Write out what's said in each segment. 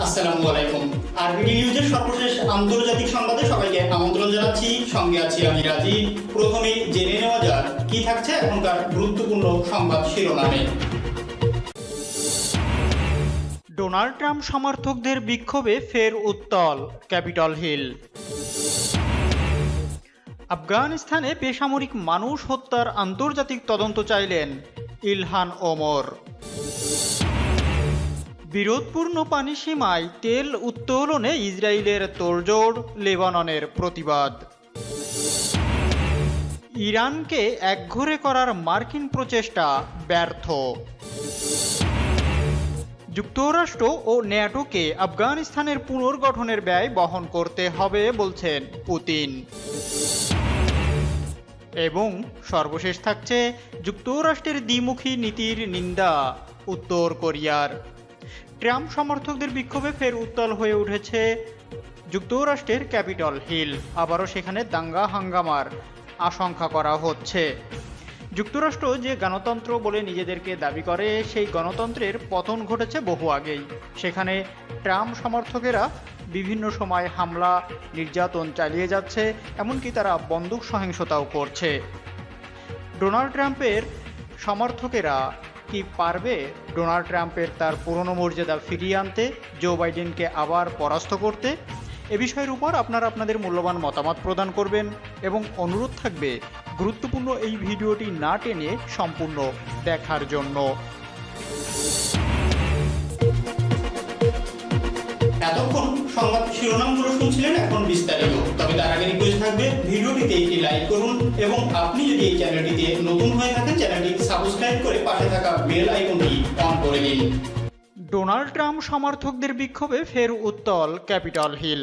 আসসালামু আলাইকুম। আরবিডি নিউজের সর্বশেষ আন্তর্জাতিক সংবাদে সবাইকে আমন্ত্রণ জানাচ্ছি। সঙ্গে আছি আমি রাজীব। প্রথমেই জেনে নেওয়া যাক কি থাকছে এখনকার গুরুত্বপূর্ণ সংবাদ শিরোনামে। ডোনাল্ড ট্রাম্প সমর্থকদের বিক্ষোভে ফের উত্তাল ক্যাপিটল হিল। আফগানিস্তানে বেসামরিক মানুষ হত্যার আন্তর্জাতিক তদন্ত চাইলেন ইলহান ওমর। বিরোধপূর্ণ পানিসীমায় তেল উত্তোলনে ইসরায়েলের তোড়জোড়, লেবাননের প্রতিবাদ। ইরানকে একঘরে করার মার্কিন প্রচেষ্টা ব্যর্থ। যুক্তরাষ্ট্র ও ন্যাটোকে আফগানিস্তানের পুনর্গঠনের ব্যয় বহন করতে হবে বলছেন পুতিন। এবং সর্বশেষ থাকছে যুক্তরাষ্ট্রের দ্বিমুখী নীতির নিন্দা উত্তর কোরিয়ার। ট্রাম্প সমর্থকদের বিক্ষোভে ফের উত্তাল হয়ে উঠেছে যুক্তরাষ্ট্রের ক্যাপিটল হিল। আবারও সেখানে দাঙ্গা হাঙ্গামার আশঙ্কা করা হচ্ছে। যুক্তরাষ্ট্র যে গণতন্ত্র বলে নিজেদেরকে দাবি করে, সেই গণতন্ত্রের পতন ঘটেছে বহু আগেই। সেখানে ট্রাম্প সমর্থকেরা বিভিন্ন সময় হামলা নির্যাতন চালিয়ে যাচ্ছে, এমনকি তারা বন্দুক সহিংসতাও করছে। ডোনাল্ড ট্রাম্পের সমর্থকেরা কি পারবে ডোনাল্ড ট্রাম্পের তার পুরনো মর্যাদা ফিরিয়ে আনতে, জো বাইডেনকে আবার পরাস্ত করতে? এ বিষয়ের উপর আপনারা আপনাদের মূল্যবান মতামত প্রদান করবেন এবং অনুরোধ থাকবে গুরুত্বপূর্ণ এই ভিডিওটি না টেনে সম্পূর্ণ দেখার জন্য। এতক্ষণ সংবাদ শিরোনামগুলো শুনছিলেন, এখন বিস্তারিত। তবে তার আগে রিকোয়েস্ট থাকবে ভিডিওটিতে একটি লাইক করুন এবং আপনি যদি এই চ্যানেলটিতে নতুন হয়ে থাকেন চ্যানেলটি সাবস্ক্রাইব করে পাশে থাকা বেল আইকনটি অন করে দিন। ডোনাল্ড ট্রাম্প সমর্থকদের বিক্ষোভে ফের উত্তাল ক্যাপিটল হিল।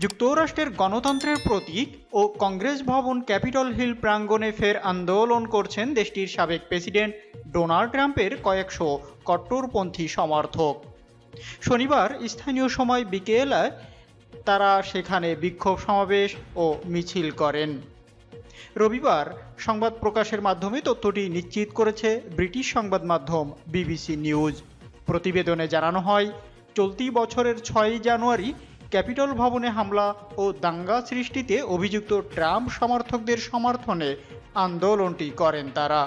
যুক্তরাষ্ট্রের গণতন্ত্রের প্রতীক ও কংগ্রেস ভবন ক্যাপিটল হিল প্রাঙ্গণে ফের আন্দোলন করছেন দেশটির সাবেক প্রেসিডেন্ট ডোনাল্ড ট্রাম্পের কয়েকশো কট্টরপন্থী সমর্থক। শনিবার স্থানীয় সময় বিকেলে তারা সেখানে বিক্ষোভ সমাবেশ ও মিছিল করেন। রবিবার সংবাদ প্রকাশের মাধ্যমে তথ্যটি নিশ্চিত করেছে ব্রিটিশ সংবাদ মাধ্যম বিবিসি নিউজ। প্রতিবেদনে জানানো হয়, চলতি বছরের 6 জানুয়ারি ক্যাপিটল ভবনে হামলা ও দাঙ্গা সৃষ্টিতে অভিযুক্ত ট্রাম্প সমর্থকদের সমর্থনে আন্দোলনটি করেন তারা।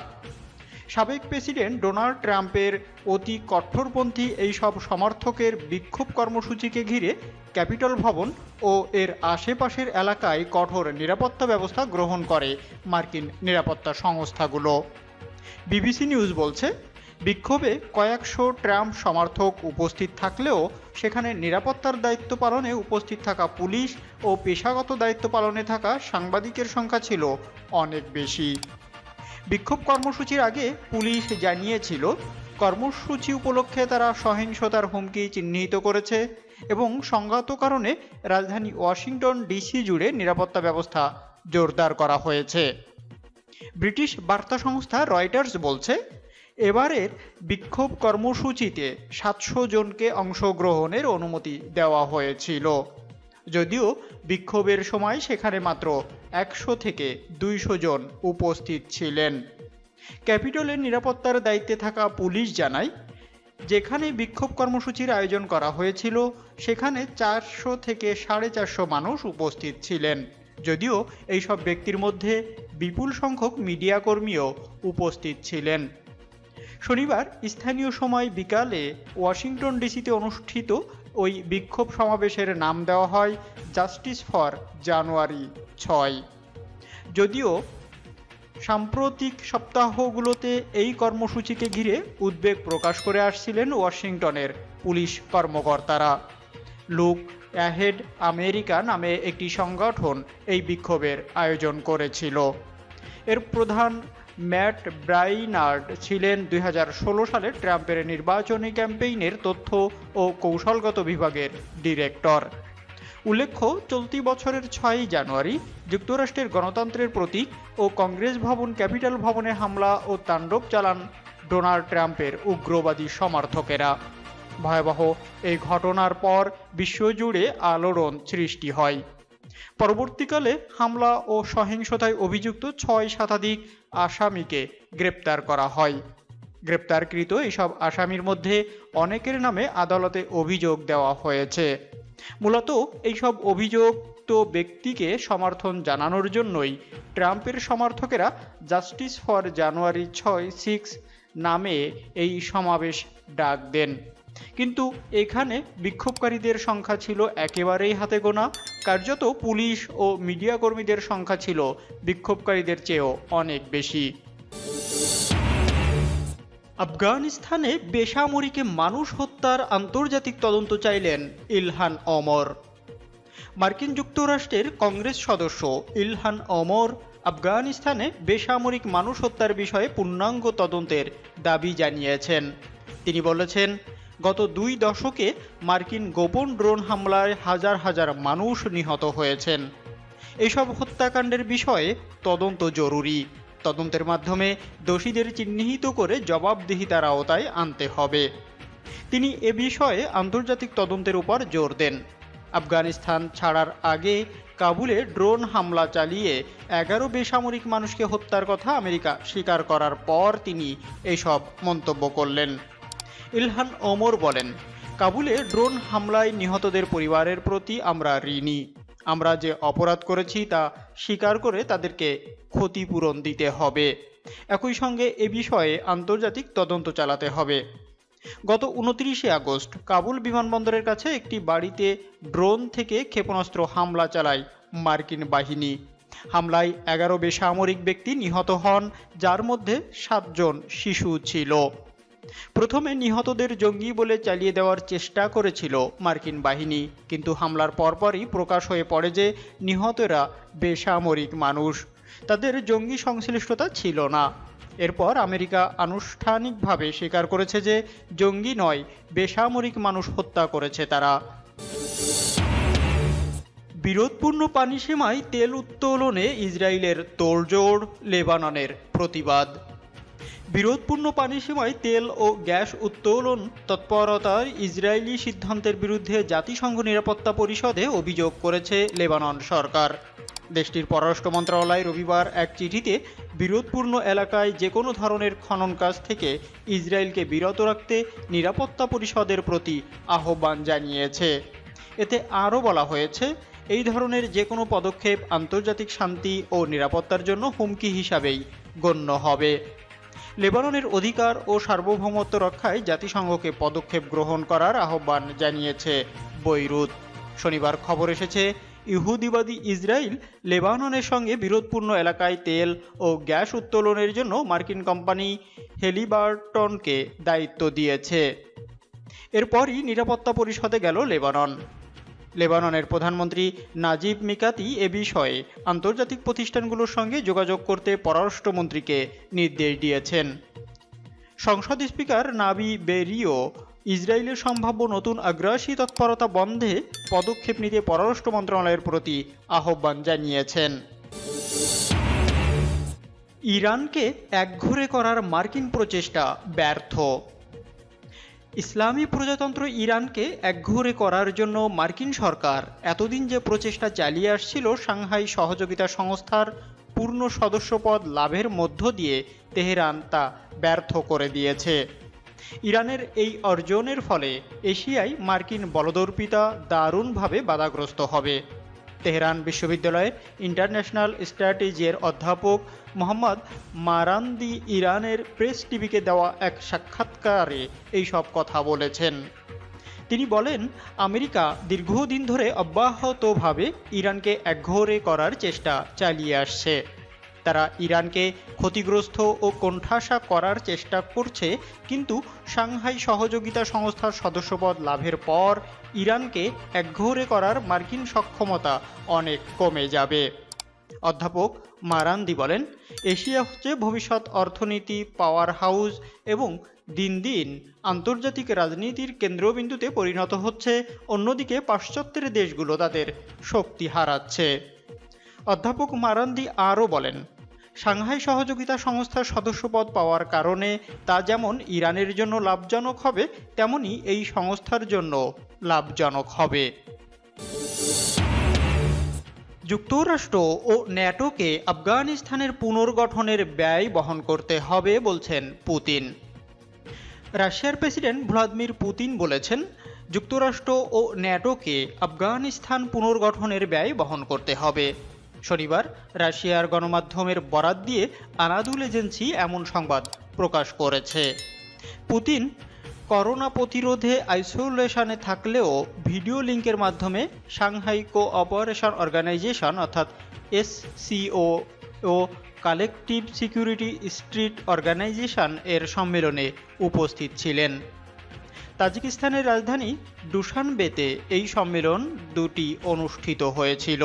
সাবেক প্রেসিডেন্ট ডোনাল্ড ট্রাম্পের অতি কঠোরপন্থী এইসব সমর্থকের বিক্ষোভ কর্মসূচিকে ঘিরে ক্যাপিটল ভবন ও এর আশেপাশের এলাকায় কঠোর নিরাপত্তা ব্যবস্থা গ্রহণ করে মার্কিন নিরাপত্তা সংস্থাগুলো। বিবিসি নিউজ বলছে, বিক্ষোভে কয়েকশো ট্রাম্প সমর্থক উপস্থিত থাকলেও সেখানে নিরাপত্তার দায়িত্ব পালনে উপস্থিত থাকা পুলিশ ও পেশাগত দায়িত্ব পালনে থাকা সাংবাদিকের সংখ্যা ছিল অনেক বেশি। বিক্ষোভ কর্মসূচির আগে পুলিশ জানিয়েছিল, কর্মসূচি উপলক্ষে তারা সহিংসতার হুমকি চিহ্নিত করেছে এবং সংঘাত কারণে রাজধানী ওয়াশিংটন ডিসি জুড়ে নিরাপত্তা ব্যবস্থা জোরদার করা হয়েছে। ব্রিটিশ বার্তা সংস্থা রয়টার্স বলছে, এবারের বিক্ষোভ কর্মসূচিতে 700 জনকে অংশগ্রহণের অনুমতি দেওয়া হয়েছিল, যদিও বিক্ষোভের সময় সেখানে মাত্র 100 থেকে 200 জন উপস্থিত ছিলেন। ক্যাপিটলের নিরাপত্তার দায়িত্বে থাকা পুলিশ জানায়, যেখানে বিক্ষোভ কর্মসূচির আয়োজন করা হয়েছিল সেখানে 400 থেকে 450 মানুষ উপস্থিত ছিলেন, যদিও এইসব ব্যক্তির মধ্যে বিপুল সংখ্যক মিডিয়া কর্মীও উপস্থিত ছিলেন। শনিবার স্থানীয় সময় বিকালে ওয়াশিংটন ডিসিতে অনুষ্ঠিত ওই বিক্ষোভ সমাবেশের নাম দেওয়া হয় জাস্টিস ফর জানুয়ারি 6। যদিও সাম্প্রতিক সপ্তাহগুলোতে এই কর্মসূচিকে ঘিরে উদ্বেগ প্রকাশ করে আসছিলেন ওয়াশিংটনের পুলিশ কর্মকর্তারা। লুক অ্যাহেড আমেরিকা নামে একটি সংগঠন এই বিক্ষোভের আয়োজন করেছিল। এর প্রধান ম্যাট ব্রাইনার্ড ছিলেন 2016 সালে ট্রাম্পের নির্বাচনী ক্যাম্পেইনের তথ্য ও কৌশলগত বিভাগের ডিরেক্টর। উল্লেখ্য, চলতি বছরের 6 জানুয়ারি যুক্তরাষ্ট্রের গণতন্ত্রের প্রতীক ও কংগ্রেস ভবন ক্যাপিটল ভবনে হামলা ও তাণ্ডব চালান ডোনাল্ড ট্রাম্পের উগ্রবাদী সমর্থকেরা। ভয়াবহ এই ঘটনার পর বিশ্বজুড়ে আলোড়ন সৃষ্টি হয়। পরবর্তীকালে হামলা ও সহিংসতায় অভিযুক্ত 6 শতাধিক আসামিকে গ্রেপ্তার করা হয়। গ্রেপ্তারকৃত এইসব আসামির মধ্যে অনেকের নামে আদালতে অভিযোগ দেওয়া হয়েছে। মূলত এইসব অভিযুক্ত ব্যক্তিকে সমর্থন জানানোর জন্যই ট্রাম্পের সমর্থকেরা জাস্টিস ফর জানুয়ারি 6 নামে এই সমাবেশ ডাক দেন। কিন্তু এখানে বিক্ষোভকারীদের সংখ্যা ছিল একেবারেই হাতে গোনা। কার্যত পুলিশ ও মিডিয়া কর্মীদের সংখ্যা ছিল বিক্ষোভকারীদের চেয়েও অনেক বেশি। আফগানিস্তানে বেসামরিক মানুষ হত্যার আন্তর্জাতিক তদন্ত চাইলেন ইলহান ওমর। মার্কিন যুক্তরাষ্ট্রের কংগ্রেস সদস্য ইলহান ওমর আফগানিস্তানে বেসামরিক মানুষ হত্যার বিষয়ে পূর্ণাঙ্গ তদন্তের দাবি জানিয়েছেন। তিনি বলেছেন, গত 2 দশকে মার্কিন গোপন ড্রোন হামলায় হাজার হাজার মানুষ নিহত হয়েছেন। এসব হত্যাকাণ্ডের বিষয়ে তদন্ত জরুরি। তদন্তের মাধ্যমে দোষীদের চিহ্নিত করে জবাবদিহিতার আওতায় আনতে হবে। তিনি এ বিষয়ে আন্তর্জাতিক তদন্তের উপর জোর দেন। আফগানিস্তান ছাড়ার আগে কাবুলে ড্রোন হামলা চালিয়ে 11 বেসামরিক মানুষকে হত্যার কথা আমেরিকা স্বীকার করার পর তিনি এসব মন্তব্য করলেন। ইলহান ওমর বলেন, কাবুলে ড্রোন হামলায় নিহতদের পরিবারের প্রতি আমরা ঋণী। আমরা যে অপরাধ করেছি তা স্বীকার করে তাদেরকে ক্ষতিপূরণ দিতে হবে। একই সঙ্গে এ বিষয়ে আন্তর্জাতিক তদন্ত চালাতে হবে। গত 29 আগস্ট কাবুল বিমানবন্দরের কাছে একটি বাড়িতে ড্রোন থেকে ক্ষেপণাস্ত্র হামলা চালায় মার্কিন বাহিনী। হামলায় 11 বেসামরিক ব্যক্তি নিহত হন, যার মধ্যে 7 জন শিশু ছিল। প্রথমে নিহতদের জঙ্গি বলে চালিয়ে দেওয়ার চেষ্টা করেছিল মার্কিন বাহিনী, কিন্তু হামলার পরপরই প্রকাশ হয়ে পড়ে যে নিহতরা বেসামরিক মানুষ, তাদের জঙ্গি সংশ্লিষ্টতা ছিল না। এরপর আমেরিকা আনুষ্ঠানিকভাবে স্বীকার করেছে যে জঙ্গি নয়, বেসামরিক মানুষ হত্যা করেছে তারা। বিরোধপূর্ণ পানিসীমায় তেল উত্তোলনে ইসরায়েলের তোড়জোড়, লেবাননের প্রতিবাদ। বিরোধপূর্ণ পানিসীমায় তেল ও গ্যাস উত্তোলন তৎপরতার ইসরায়েলি সিদ্ধান্তের বিরুদ্ধে জাতিসংঘ নিরাপত্তা পরিষদে অভিযোগ করেছে লেবানন সরকার। দেশটির পররাষ্ট্র মন্ত্রণালয় রবিবার এক চিঠিতে বিরোধপূর্ণ এলাকায় যে কোনো ধরনের খনন কাজ থেকে ইসরায়েলকে বিরত রাখতে নিরাপত্তা পরিষদের প্রতি আহ্বান জানিয়েছে। এতে আরও বলা হয়েছে, এই ধরনের যে কোনো পদক্ষেপ আন্তর্জাতিক শান্তি ও নিরাপত্তার জন্য হুমকি হিসাবেই গণ্য হবে। লেবাননের অধিকার ও সার্বভৌমত্ব রক্ষায় জাতিসংঘকে পদক্ষেপ গ্রহণ করার আহ্বান জানিয়েছে বৈরুত। শনিবার খবর এসেছে, ইহুদিবাদী ইসরায়েল লেবাননের সঙ্গে বিরোধপূর্ণ এলাকায় তেল ও গ্যাস উত্তোলনের জন্য মার্কিন কোম্পানি হেলিবার্টনকে দায়িত্ব দিয়েছে। এরপরই নিরাপত্তা পরিষদে গেল লেবানন। লেবাননের প্রধানমন্ত্রী নাজিব মিকাতি এ বিষয়ে আন্তর্জাতিক প্রতিষ্ঠানগুলোর সঙ্গে যোগাযোগ করতে পররাষ্ট্রমন্ত্রীকে নির্দেশ দিয়েছেন। সংসদ স্পিকার নাবি বেরিও ইসরায়েলের সম্ভাব্য নতুন আগ্রাসী তৎপরতা বন্ধে পদক্ষেপ নিতে পররাষ্ট্র মন্ত্রণালয়ের প্রতি আহ্বান জানিয়েছেন। ইরানকে একঘরে করার মার্কিন প্রচেষ্টা ব্যর্থ। ইসলামী প্রজাতন্ত্র ইরানকে একঘরে করার জন্য মার্কিন সরকার এতদিন যে প্রচেষ্টা চালিয়ে আসছিল, সাংহাই সহযোগিতা সংস্থার পূর্ণ সদস্যপদ লাভের মধ্য দিয়ে তেহরান তা ব্যর্থ করে দিয়েছে। ইরানের এই অর্জনের ফলে এশিয়ায় মার্কিন বলদর্পিতা দারুণভাবে বাধাগ্রস্ত হবে। তেহরান বিশ্ববিদ্যালয়ের ইন্টারন্যাশনাল স্ট্র্যাটেজির অধ্যাপক মোহাম্মদ মারান্দি ইরানের প্রেস টিভিকে দেওয়া এক সাক্ষাৎকারে এইসব কথা বলেছেন। তিনি বলেন, আমেরিকা দীর্ঘদিন ধরে অব্যাহতভাবে ইরানকে একঘরে করার চেষ্টা চালিয়ে আসছে। তারা ইরানকে ক্ষতিগ্রস্ত ও কোণঠাসা করার চেষ্টা করছে, কিন্তু সাংহাই সহযোগিতা সংস্থার সদস্যপদ লাভের পর ইরানকে একঘরে করার মার্কিন সক্ষমতা অনেক কমে যাবে। অধ্যাপক মারান্দি বলেন, এশিয়া হচ্ছে ভবিষ্যৎ অর্থনীতি পাওয়ার হাউস এবং দিন দিন আন্তর্জাতিক রাজনীতির কেন্দ্রবিন্দুতে পরিণত হচ্ছে, অন্যদিকে পাশ্চাত্যের দেশগুলো তাদের শক্তি হারাচ্ছে। অধ্যাপক মারান্দি আরও বলেন, সাংহাই সহযোগিতা সংস্থার সদস্যপদ পাওয়ার কারণে তা যেমন ইরানের জন্য লাভজনক হবে, তেমনি এই সংস্থার জন্য লাভজনক হবে। যুক্তরাষ্ট্র ও ন্যাটোকে আফগানিস্তানের পুনর্গঠনের ব্যয় বহন করতে হবে বলছেন পুতিন। রাশিয়ার প্রেসিডেন্ট ভ্লাদিমির পুতিন বলেছেন, যুক্তরাষ্ট্র ও ন্যাটোকে আফগানিস্তান পুনর্গঠনের ব্যয় বহন করতে হবে। শনিবার রাশিয়ার গণমাধ্যমের বরাত দিয়ে আনাদুল এজেন্সি এমন সংবাদ প্রকাশ করেছে। পুতিন করোনা প্রতিরোধে আইসোলেশনে থাকলেও ভিডিও লিঙ্কের মাধ্যমে সাংহাই কোঅপারেশন অর্গানাইজেশন অর্থাৎ এসসিও ও কালেকটিভ সিকিউরিটি স্ট্রিট অর্গানাইজেশন এর সম্মেলনে উপস্থিত ছিলেন। তাজিকিস্তানের রাজধানী দুশানবেতে এই সম্মেলন দুটি অনুষ্ঠিত হয়েছিল।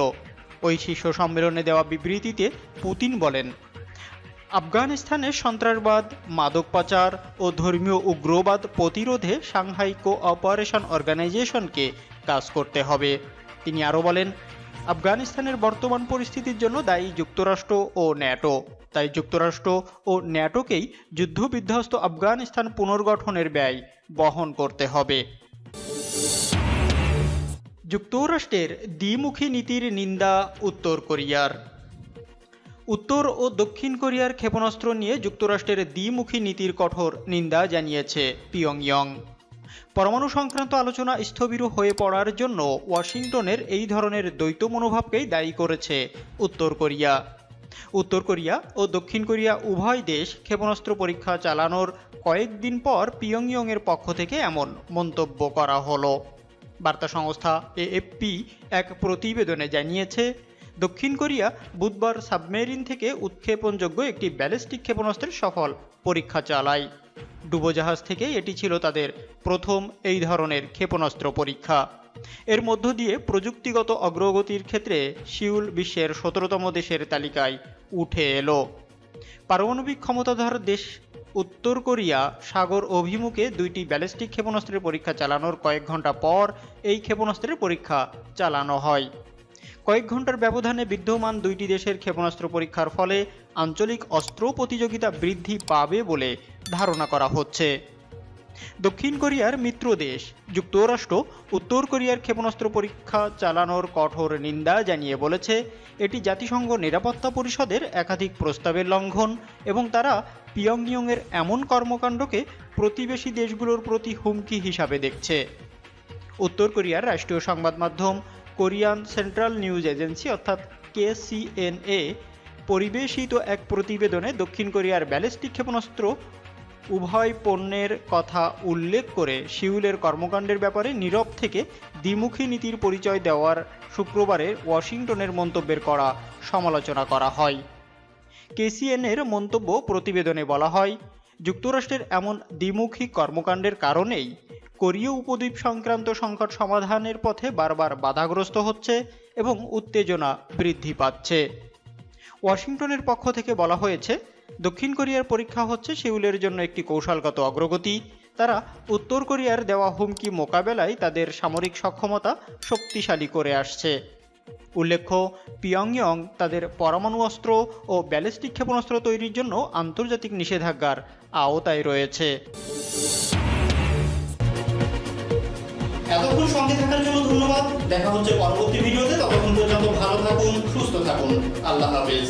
ওই শীর্ষ সম্মেলনে দেওয়া বিবৃতিতে পুতিন বলেন, আফগানিস্তানের সন্ত্রাসবাদ, মাদক পাচার ও ধর্মীয় উগ্রবাদ প্রতিরোধে সাংহাই কোঅপারেশন অর্গানাইজেশনকে কাজ করতে হবে। তিনি আরও বলেন, আফগানিস্তানের বর্তমান পরিস্থিতির জন্য দায়ী যুক্তরাষ্ট্র ও ন্যাটো, তাই যুক্তরাষ্ট্র ও ন্যাটোকেই যুদ্ধবিধ্বস্ত আফগানিস্তান পুনর্গঠনের ব্যয় বহন করতে হবে। যুক্তরাষ্ট্রের দ্বিমুখী নীতির নিন্দা উত্তর কোরিয়ার। উত্তর ও দক্ষিণ কোরিয়ার ক্ষেপণাস্ত্র নিয়ে যুক্তরাষ্ট্রের দ্বিমুখী নীতির কঠোর নিন্দা জানিয়েছে পিয়ংইয়ং। পরমাণু সংক্রান্ত আলোচনা স্থবির হয়ে পড়ার জন্য ওয়াশিংটনের এই ধরনের দ্বৈত মনোভাবকেই দায়ী করেছে উত্তর কোরিয়া। উত্তর কোরিয়া ও দক্ষিণ কোরিয়া উভয় দেশ ক্ষেপণাস্ত্র পরীক্ষা চালানোর কয়েকদিন পর পিয়ংইয়ংয়ের পক্ষ থেকে এমন মন্তব্য করা হলো। বার্তা সংস্থা এএফপি এক প্রতিবেদনে জানিয়েছে, দক্ষিণ কোরিয়া বুধবার সাবমেরিন থেকে উৎক্ষেপণযোগ্য একটি ব্যালিস্টিক ক্ষেপণাস্ত্রের সফল পরীক্ষা চালায়। ডুবোজাহাজ থেকে এটি ছিল তাদের প্রথম এই ধরনের ক্ষেপণাস্ত্র পরীক্ষা। এর মধ্য দিয়ে প্রযুক্তিগত অগ্রগতির ক্ষেত্রে সিউল বিশ্বের 17তম দেশের তালিকায় উঠে এলো। পারমাণবিক ক্ষমতাধর দেশ উত্তর কোরিয়া সাগর অভিমুখে দুইটি ব্যালিস্টিক ক্ষেপণাস্ত্রের পরীক্ষা চালানোর কয়েক ঘন্টা পর এই ক্ষেপণাস্ত্রের পরীক্ষা চালানো হয়। কয়েক ঘন্টার ব্যবধানে বিদ্যমান দুইটি দেশের ক্ষেপণাস্ত্র পরীক্ষার ফলে আঞ্চলিক অস্ত্র প্রতিযোগিতা বৃদ্ধি পাবে বলে ধারণা করা হচ্ছে। দক্ষিণ কোরিয়ার মিত্র দেশ যুক্তরাষ্ট্র উত্তর কোরিয়ার ক্ষেপণাস্ত্র পরীক্ষা চালানোর কঠোর নিন্দা জানিয়ে বলেছে, এটি জাতিসংঘ নিরাপত্তা পরিষদের একাধিক প্রস্তাবের লঙ্ঘন এবং তারা পিয়ংইয়ংয়ের এমন কর্মকাণ্ডকে প্রতিবেশী দেশগুলোর প্রতি হুমকি হিসাবে দেখছে। উত্তর কোরিয়ার রাষ্ট্রীয় সংবাদ মাধ্যম কোরিয়ান সেন্ট্রাল নিউজ এজেন্সি অর্থাৎ KCNA পরিবেশিত এক প্রতিবেদনে দক্ষিণ কোরিয়ার ব্যালিস্টিক ক্ষেপণাস্ত্র উভয় পণ্যের কথা উল্লেখ করে সিউলের কর্মকাণ্ডের ব্যাপারে নীরব থেকে দ্বিমুখী নীতির পরিচয় দেওয়ার শুক্রবারের ওয়াশিংটনের মন্তব্যের করা সমালোচনা করা হয়। KCNAর মন্তব্য প্রতিবেদনে বলা হয়, যুক্তরাষ্ট্রের এমন দ্বিমুখী কর্মকাণ্ডের কারণেই কোরীয় উপদ্বীপ সংক্রান্ত সংকট সমাধানের পথে বারবার বাধাগ্রস্ত হচ্ছে এবং উত্তেজনা বৃদ্ধি পাচ্ছে। ওয়াশিংটনের পক্ষ থেকে বলা হয়েছে, দক্ষিণ কোরিয়ার পরীক্ষা হচ্ছে সিউলের জন্য একটি কৌশলগত অগ্রগতি। তারা উত্তর কোরিয়ার দেওয়া হুমকি মোকাবেলায় তাদের সামরিক সক্ষমতা শক্তিশালী করে আসছে। উল্লেখ্য, পিয়ংইয়ং তাদের পরমাণু অস্ত্র ও ব্যালিস্টিক ক্ষেপণাস্ত্র তৈরির জন্য আন্তর্জাতিক নিষেধাজ্ঞার আওতায় রয়েছে। এতক্ষণ সঙ্গে থাকার জন্য ধন্যবাদ। দেখা হচ্ছে পরবর্তী ভিডিওতে। ততক্ষণ পর্যন্ত ভালো থাকুন, সুস্থ থাকুন। আল্লাহ হাফেজ।